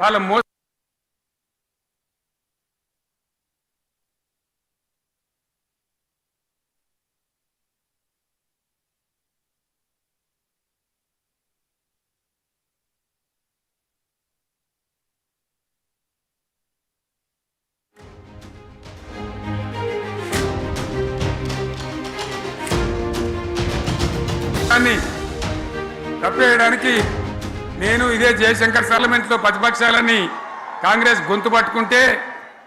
వాళ్ళ తప్పేయడానికి నేను ఇదే జయశంకర్ పార్లమెంట్లో ప్రతిపక్షాలని కాంగ్రెస్ గొంతు పట్టుకుంటే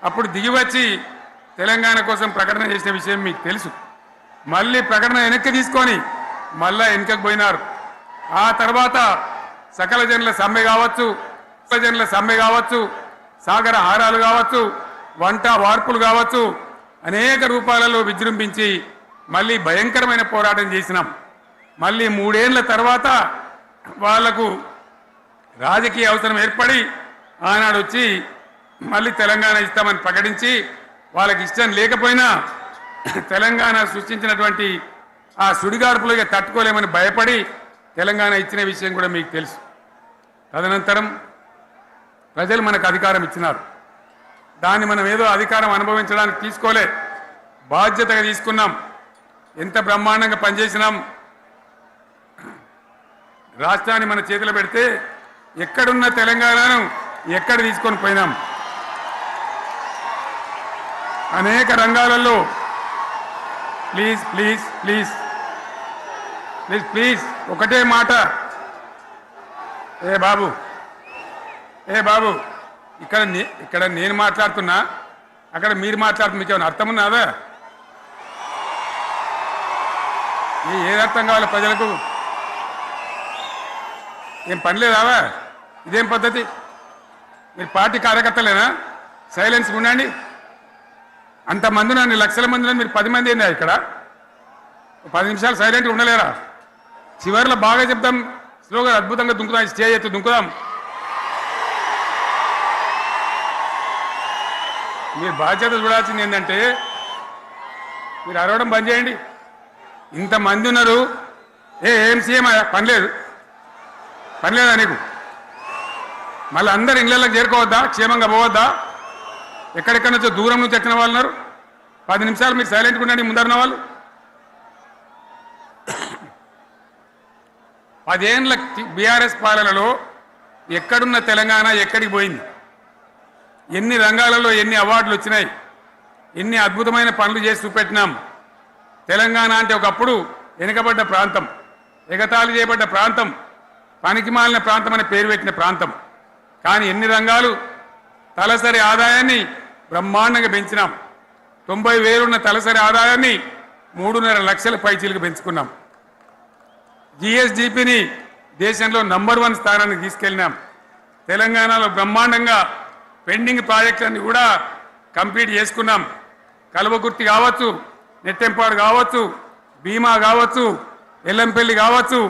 అప్పుడు దిగివచ్చి తెలంగాణ కోసం ప్రకటన చేసిన విషయం మీకు తెలుసు. మళ్ళీ ప్రకటన వెనక్కి తీసుకొని మళ్ళా వెనకకు పోయినారు. ఆ తర్వాత సకల జనుల సమ్మె కావచ్చు, సాగర హారాలు కావచ్చు, వంట వార్పులు కావచ్చు, అనేక రూపాలలో విజృంభించి మళ్ళీ భయంకరమైన పోరాటం చేసినాం. మళ్ళీ 3 ఏళ్ల తర్వాత వాళ్లకు రాజకీయ అవసరం ఏర్పడి ఆనాడు వచ్చి మళ్ళీ తెలంగాణ ఇస్తామని ప్రకటించి వాళ్ళకి ఇష్టం లేకపోయినా తెలంగాణ సృష్టించినటువంటి ఆ సుడిగార్పులుగా తట్టుకోలేమని భయపడి తెలంగాణ ఇచ్చిన విషయం కూడా మీకు తెలుసు. తదనంతరం ప్రజలు మనకు అధికారం ఇచ్చినారు. దాన్ని మనం ఏదో అధికారం అనుభవించడానికి తీసుకోలే, బాధ్యతగా తీసుకున్నాం. ఎంత బ్రహ్మాండంగా పనిచేసినాం. రాష్ట్రాన్ని మన చేతిలో పెడితే ఎక్కడున్న తెలంగాణను ఎక్కడ తీసుకొని పోయినాం. అనేక రంగాలలో please please please please please ఒకటే మాట, ఏ బాబు ఇక్కడ నేను మాట్లాడుతున్నా, అక్కడ మీరు మాట్లాడుతున్నా, మీకు ఏమైనా అర్థం ఉన్నదా? ఏది అర్థం కావాలి ప్రజలకు? ఏం పని లేదావా? ఇదేం పద్ధతి? మీరు పార్టీ కార్యకర్తలేనా? సైలెన్స్ ఉండండి. అంతమంది నన్ను లక్షల మంది మీరు 10 మంది ఏందా ఇక్కడ? 10 నిమిషాలు సైలెంట్ ఉండలేరా? చివరిలో బాగా చెప్తాం, స్లోగా అద్భుతంగా దుంకుదాం, స్టేజ్ ఎత్తు దుంకుదాం. మీరు బాధ్యత చూడాల్సింది ఏంటంటే మీరు అరవడం బంద్ చేయండి. ఇంతమంది ఉన్నారు, ఏం సీఎం పని లేదా నీకు? మళ్ళీ అందరు ఇళ్ళకి చేరుకోవద్దా? క్షేమంగా పోవద్దా? ఎక్కడెక్కడి నుంచో దూరం నుంచి వచ్చిన వాళ్ళు ఉన్నారు. 10 నిమిషాలు మీరు సైలెంట్గా ఉండండి. ముందరిన వాళ్ళు 10 ఏళ్ళ బీఆర్ఎస్ పాలనలో ఎక్కడున్న తెలంగాణ ఎక్కడికి పోయింది? ఎన్ని రంగాలలో ఎన్ని అవార్డులు వచ్చినాయి? ఎన్ని అద్భుతమైన పనులు చేసి చూపెట్టినాం. తెలంగాణ అంటే ఒకప్పుడు వెనుకబడ్డ ప్రాంతం, ఎగతాళి చేయబడ్డ ప్రాంతం, పనికిమాలిన ప్రాంతం అనే పేరు పెట్టిన ప్రాంతం. కానీ ఎన్ని రంగాలు, తలసరి ఆదాయాన్ని బ్రహ్మాండంగా పెంచినాం. 90,000 ఉన్న తలసరి ఆదాయాన్ని 3.5 లక్షల పైచీలకు పెంచుకున్నాం. జిఎస్డిపిని దేశంలో నంబర్ 1 స్థానానికి తీసుకెళ్ళినాం. తెలంగాణలో బ్రహ్మాండంగా పెండింగ్ ప్రాజెక్టులన్నీ కూడా కంప్లీట్ చేసుకున్నాం. కల్వకుర్తి కావచ్చు, నెట్టెంపాడు కావచ్చు, భీమా కావచ్చు, ఎల్లంపల్లి కావచ్చు,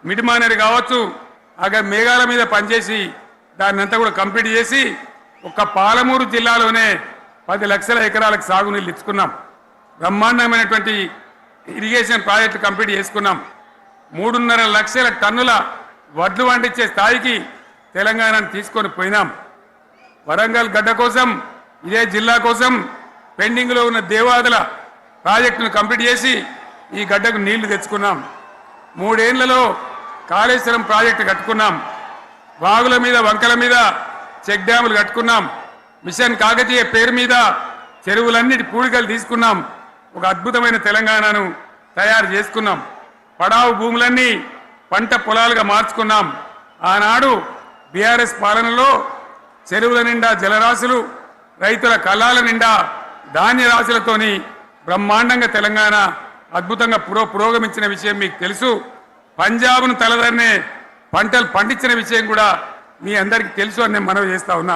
మిడిమానేరు కావచ్చు, అక్కడ మేఘాల మీద పనిచేసి దాన్ని అంతా కూడా కంప్లీట్ చేసి ఒక్క పాలమూరు జిల్లాలోనే 10 లక్షల ఎకరాలకు సాగునీళ్ళు ఇచ్చుకున్నాం. బ్రహ్మాండమైనటువంటి ఇరిగేషన్ ప్రాజెక్టు కంప్లీట్ చేసుకున్నాం. 3.5 లక్షల టన్నుల వడ్లు పండించే స్థాయికి తెలంగాణను తీసుకొని పోయినాం. వరంగల్ గడ్డ కోసం, ఇదే జిల్లా కోసం పెండింగ్లో ఉన్న దేవాదుల ప్రాజెక్టును కంప్లీట్ చేసి ఈ గడ్డకు నీళ్లు తెచ్చుకున్నాం. 3 ఏళ్లలో కాళేశ్వరం ప్రాజెక్టు కట్టుకున్నాం. వాగుల మీద, వంకల మీద చెక్ డ్యాములు కట్టుకున్నాం. మిషన్ కాకతీయ పేరు మీద చెరువులన్నిటి పూడికలు తీసుకున్నాం. ఒక అద్భుతమైన తెలంగాణను తయారు చేసుకున్నాం. పడావు భూములన్నీ పంట పొలాలుగా మార్చుకున్నాం. ఆనాడు బీఆర్ఎస్ పాలనలో చెరువుల నిండా జలరాశులు, రైతుల కళ్ళాల నిండా ధాన్య రాశులతోని బ్రహ్మాండంగా తెలంగాణ అద్భుతంగా పురోగమించిన విషయం మీకు తెలుసు. పంజాబ్ను తలదన్నే పంటలు పండించిన విషయం కూడా మీ అందరికీ తెలుసు అని నేను మనవి చేస్తా ఉన్నా.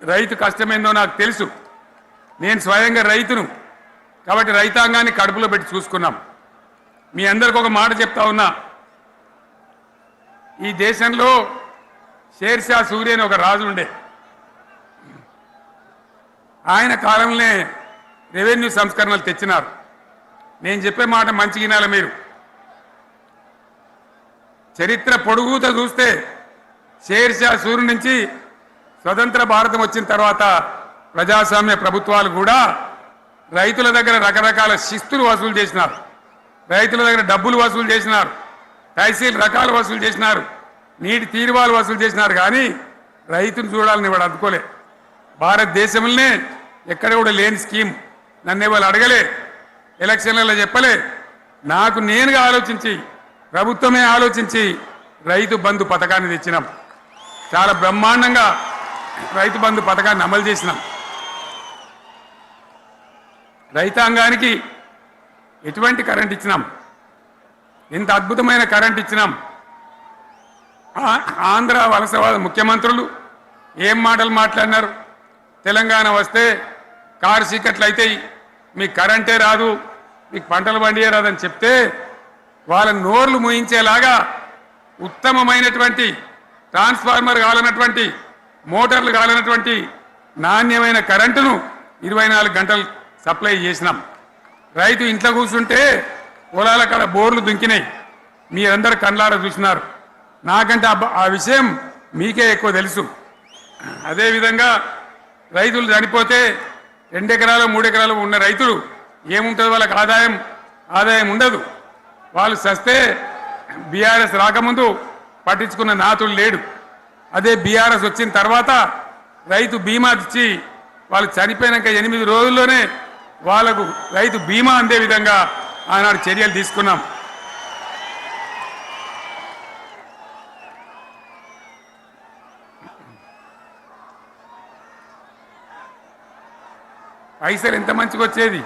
రైతు కష్టమేందో నాకు తెలుసు. నేను స్వయంగా రైతును కాబట్టి రైతాంగాన్ని కడుపులో పెట్టి చూసుకున్నాం. మీ అందరికి ఒక మాట చెప్తా ఉన్నా, ఈ దేశంలో షేర్షా సూరి అని ఒక రాజు ఉండే. ఆయన కాలంలోనే రెవెన్యూ సంస్కరణలు తెచ్చినారు. నేను చెప్పే మాట మంచి వినాలి మీరు. చరిత్ర పొడుగుతో చూస్తే షేర్షా సూరి నుంచి స్వతంత్ర భారతం వచ్చిన తర్వాత ప్రజాస్వామ్య ప్రభుత్వాలు కూడా రైతుల దగ్గర రకరకాల శిస్తులు వసూలు చేసినారు, రైతుల దగ్గర డబ్బులు వసూలు చేసినారు, తహసీల్ రకాలు వసూలు చేసినారు, నీటి తీరువాలు వసూలు చేసినారు. కానీ రైతును చూడాలని వాడు అందుకోలే. భారతదేశంలోనే ఎక్కడ కూడా లేని స్కీమ్, నన్ను వాళ్ళు అడగలే, ఎలక్షన్లలో చెప్పలే. నాకు నేనుగా ఆలోచించి, ప్రభుత్వమే ఆలోచించి రైతు బంధు పథకాన్ని తెచ్చినాం. చాలా బ్రహ్మాండంగా రైతు బంధు పథకాన్ని అమలు చేసినాం. రైతాంగానికి ఎటువంటి కరెంట్ ఇచ్చినాం, ఎంత అద్భుతమైన కరెంట్ ఇచ్చినాం. ఆంధ్ర వలసవాద ముఖ్యమంత్రులు ఏం మాటలు మాట్లాడినారు. తెలంగాణ వస్తే కారు చీకట్లు అవుతాయి, మీకు కరెంటే రాదు, మీకు పంటలు పండియే రాదని చెప్తే వాళ్ళ నోర్లు మూయించేలాగా ఉత్తమమైనటువంటి ట్రాన్స్ఫార్మర్ కావాలన్నటువంటి, మోటార్లు కావాలన్నటువంటి నాణ్యమైన కరెంటును 24 గంటలు సప్లై చేసినాం. రైతు ఇంట్లో కూర్చుంటే పొలాల కాడ బోర్లు దుంకినాయి, మీరందరూ కళ్ళారా చూసినారు. నాకంటే ఆ విషయం మీకే ఎక్కువ తెలుసు. అదేవిధంగా రైతులు చనిపోతే 2 ఎకరాలు 3 ఎకరాలు ఉన్న రైతులు ఏముంటుంది, వాళ్ళకి ఆదాయం ఉండదు. వాళ్ళు సస్తే బీఆర్ఎస్ రాకముందు పట్టించుకున్న నాతులు లేడు. అదే బీఆర్ఎస్ వచ్చిన తర్వాత రైతు బీమా ఇచ్చి వాళ్ళు చనిపోయినాక 8 రోజుల్లోనే వాళ్ళకు రైతు బీమా అందే విధంగా ఆనాడు చర్యలు తీసుకున్నాం. పైసలు ఎంత మంచిగా వచ్చేది.